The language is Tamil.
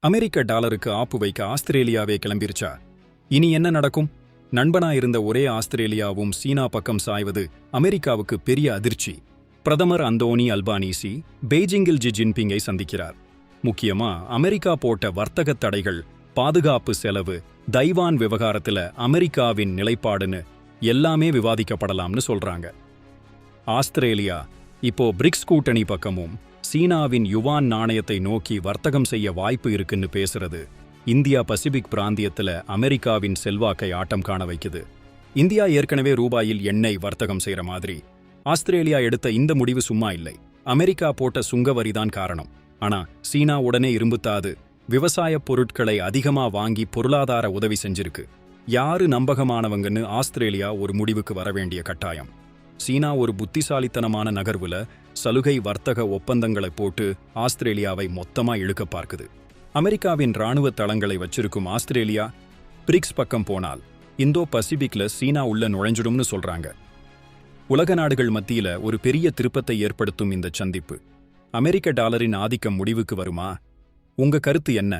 அமெரிக்க டாலருக்கு ஆப்பு வைக்க ஆஸ்திரேலியாவே கிளம்பிருச்சா? இனி என்ன நடக்கும்? நண்பனாயிருந்த ஒரே ஆஸ்திரேலியாவும் சீனா பக்கம் சாய்வது அமெரிக்காவுக்கு பெரிய அதிர்ச்சி. பிரதமர் அந்தோனி அல்பானீசி பெய்ஜிங்கில் ஜி ஜின்பிங்கை சந்திக்கிறார். முக்கியமா அமெரிக்கா போட்ட வர்த்தக தடைகள், பாதுகாப்பு செலவு, தைவான் விவகாரத்துல அமெரிக்காவின் நிலைப்பாடுன்னு எல்லாமே விவாதிக்கப்படலாம்னு சொல்றாங்க. ஆஸ்திரேலியா இப்போ பிரிக்ஸ் கூட்டணி பக்கமும் சீனாவின் யுவான் நாணயத்தை நோக்கி வர்த்தகம் செய்ய வாய்ப்பு இருக்குன்னு பேசுறது இந்தியா பசிபிக் பிராந்தியத்துல அமெரிக்காவின் செல்வாக்கை ஆட்டம் காண வைக்குது. இந்தியா ஏற்கனவே ரூபாயில் எண்ணெய் வர்த்தகம் செய்யற மாதிரி ஆஸ்திரேலியா எடுத்த இந்த முடிவு சும்மா இல்லை. அமெரிக்கா போட்ட சுங்க வரிதான் காரணம். ஆனா சீனா உடனே இரும்புத்தாது விவசாய பொருட்களை அதிகமா வாங்கி பொருளாதார உதவி செஞ்சிருக்கு. யாரு நம்பகமானவங்கன்னு ஆஸ்திரேலியா ஒரு முடிவுக்கு வர வேண்டிய கட்டாயம். சீனா ஒரு புத்திசாலித்தனமான நகர்வுல சலுகை வர்த்தக ஒப்பந்தங்களை போட்டு ஆஸ்திரேலியாவை மொத்தமா இழுக்க பார்க்குது. அமெரிக்காவின் இராணுவ தளங்களை வச்சிருக்கும் ஆஸ்திரேலியா பிரிக்ஸ் பக்கம் போனால் இந்தோ பசிபிக்ல சீனா உள்ள நுழைஞ்சிடும்னு சொல்றாங்க. உலக நாடுகள் மத்தியில ஒரு பெரிய திருப்பத்தை ஏற்படுத்தும் இந்த சந்திப்பு அமெரிக்க டாலரின் ஆதிக்கம் முடிவுக்கு வருமா? உங்க கருத்து என்ன?